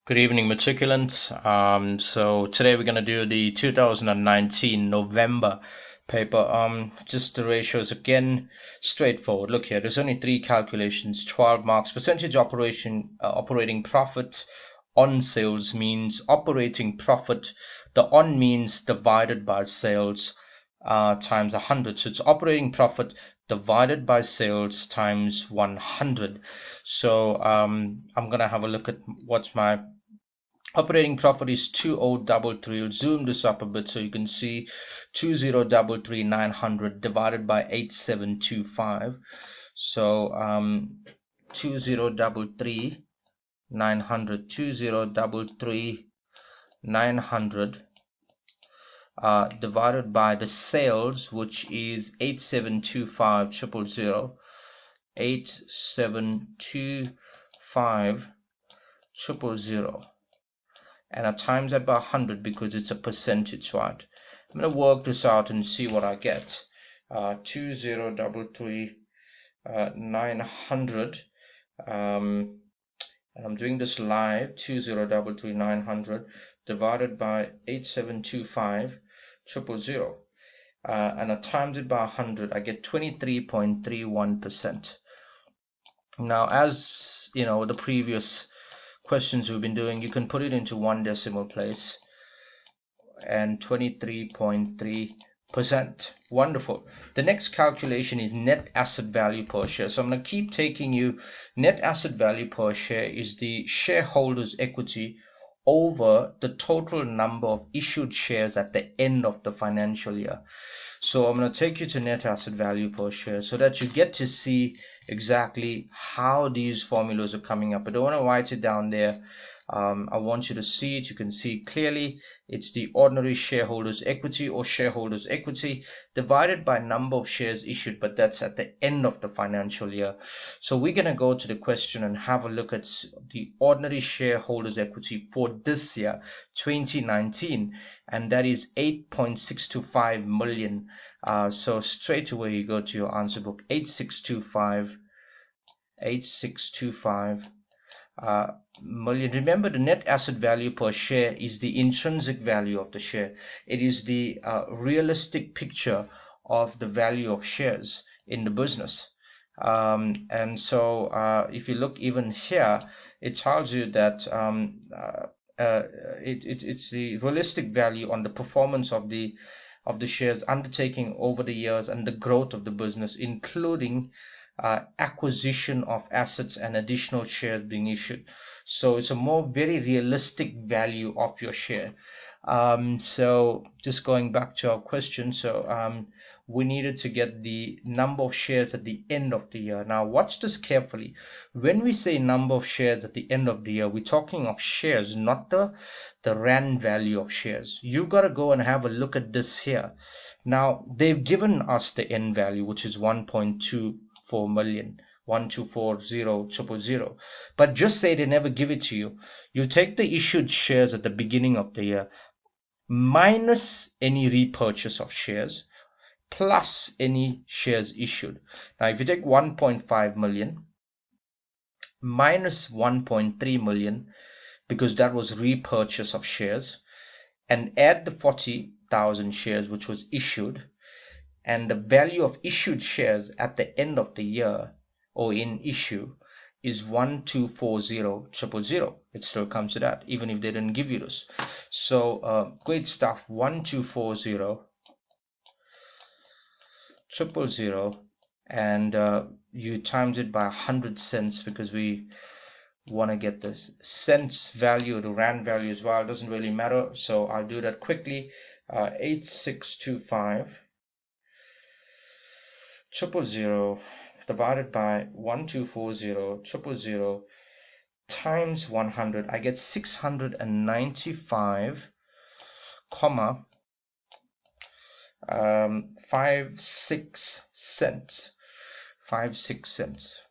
Good evening, matriculants. So today we're going to do the 2019 November paper. Just the ratios again, straightforward. Look here, there's only three calculations, 12 marks. Percentage operating profit on sales means operating profit. The on means divided by sales times 100. So it's operating profit divided by sales times 100. So I'm going to have a look at what's my operating profit is 2033. We'll zoom this up a bit so you can see 2033,900 divided by 8725. So 2033,900 2033,900 divided by the sales, which is 8725 000 8725 000. And I times that by 100 because it's a percentage, right? I'm going to work this out and see what I get. 2033,900 and I'm doing this live. 2033,900 divided by 8725 000 and I times it by 100. I get 23.31%. Now, as you know, the previous questions we've been doing, you can put it into one decimal place, and 23.3%. Wonderful. The next calculation is net asset value per share. So I'm going to keep taking you. Net asset value per share is the shareholders' equity over the total number of issued shares at the end of the financial year. So I'm going to take you to net asset value per share so that you get to see exactly how these formulas are coming up. I don't want to write it down there. I want you to see it. You can see clearly it's the ordinary shareholders equity or shareholders equity divided by number of shares issued, but that's at the end of the financial year. So we're going to go to the question and have a look at the ordinary shareholders equity for this year, 2019, and that is 8.625 million. So straight away you go to your answer book, 8625 million. Remember, the net asset value per share is the intrinsic value of the share. It is the realistic picture of the value of shares in the business. And so if you look even here, it tells you that it's the realistic value on the performance of the shares undertaking over the years and the growth of the business, including acquisition of assets and additional shares being issued. So it's a very realistic value of your share. So just going back to our question, so we needed to get the number of shares at the end of the year. Now watch this carefully. When we say number of shares at the end of the year, we're talking of shares, not the rand value of shares. You've got to go and have a look at this here. Now they've given us the end value, which is 1.24 million. 1240000, but just say they never give it to you. You take the issued shares at the beginning of the year minus any repurchase of shares plus any shares issued. Now if you take 1.5 million minus 1.3 million, because that was repurchase of shares, and add the 40,000 shares which was issued, and the value of issued shares at the end of the year or in issue is 1240000. It still comes to that, even if they didn't give you this. So great stuff. 1240000, and you times it by 100 cents because we want to get this cents value, the rand value as well. It doesn't really matter, so I'll do that quickly. 8625 000 divided by 1240000 times 100. I get 695 comma 56 cents. 56 cents.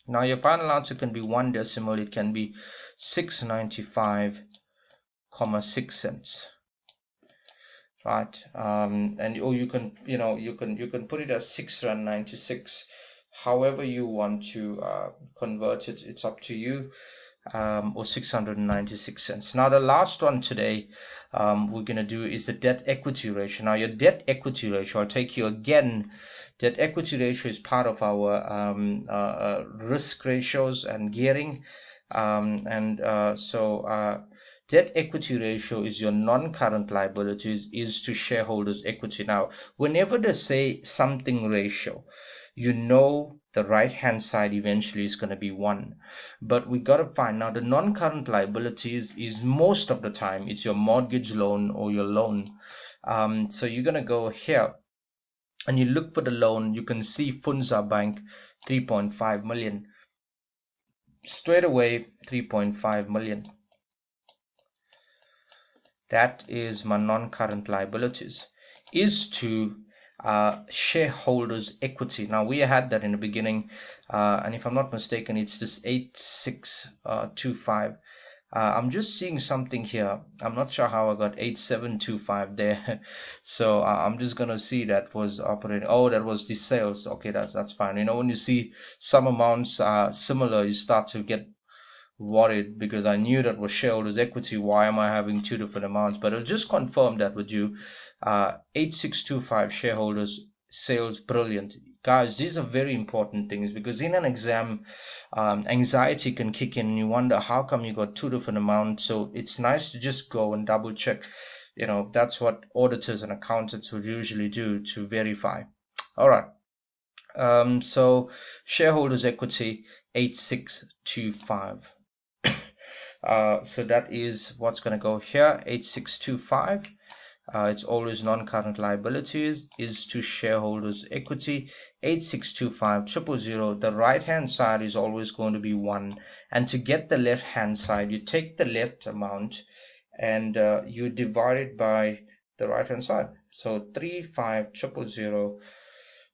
Now your final answer can be one decimal. It can be 695.6 cents. Right, and or you can put it as 696, however you want to convert it. It's up to you. or 696 cents. Now the last one today we're going to do is the debt equity ratio. Now your debt equity ratio, I'll take you again, debt equity ratio is part of our risk ratios and gearing, debt equity ratio is your non-current liabilities is to shareholders equity. Now whenever they say something ratio, you know the right hand side eventually is going to be 1, but we got to find now the non-current liabilities is most of the time it's your mortgage loan or your loan. So you're going to go here and you look for the loan. You can see Funza Bank 3.5 million straight away, 3.5 million. That is my non-current liabilities is to shareholders equity. Now we had that in the beginning, and if I'm not mistaken it's this 8625. I'm just seeing something here. I'm not sure how I got 8725 there. So I'm just gonna see that was operating. Oh, that was the sales. Okay, that's fine. You know, when you see some amounts similar, you start to get worried because I knew that was shareholders equity. Why am I having two different amounts? But I'll just confirm that with you. 8625 shareholders sales, brilliant. Guys, these are very important things because in an exam, anxiety can kick in and you wonder how come you got two different amounts. So it's nice to just go and double check. You know, that's what auditors and accountants would usually do to verify. All right. So shareholders equity 8625. So that is what's going to go here, 8625. It's always non-current liabilities is to shareholders equity 8625 000. The right hand side is always going to be 1, and to get the left hand side you take the left amount and you divide it by the right hand side. So 35,000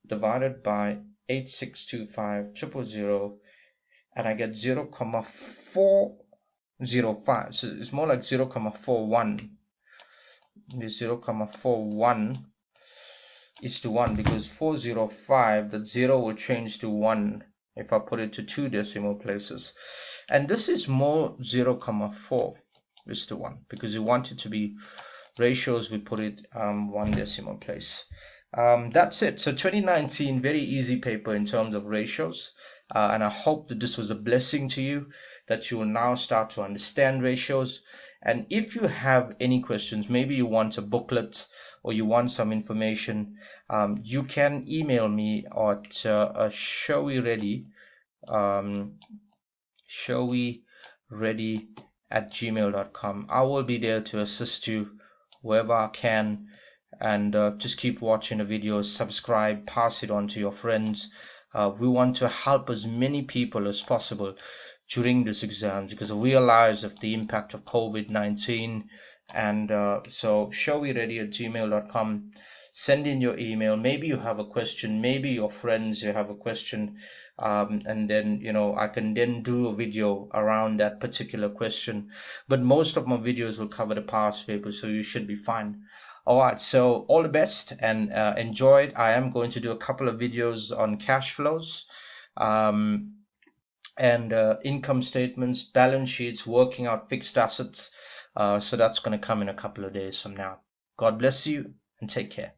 divided by 8625 000, and I get 0,405. So it's more like 0,41. 0,41 is to 1 because 405, that 0 will change to 1 if I put it to 2 decimal places. And this is more 0,4 is to 1 because we want it to be ratios, we put it 1 decimal place. That's it. So 2019, very easy paper in terms of ratios, and I hope that this was a blessing to you, that you will now start to understand ratios. And if you have any questions, maybe you want a booklet or you want some information, you can email me at showyready@gmail.com. I will be there to assist you wherever I can, and just keep watching the videos, subscribe, pass it on to your friends. We want to help as many people as possible during this exam because we realize of the impact of COVID-19. And so showyready@gmail.com. Send in your email. Maybe you have a question, maybe your friends you have a question, and then I can then do a video around that particular question. But most of my videos will cover the past paper, so you should be fine. Alright, so all the best and enjoy it. I am going to do a couple of videos on cash flows, and income statements, balance sheets, working out fixed assets. So that's going to come in a couple of days from now. God bless you and take care.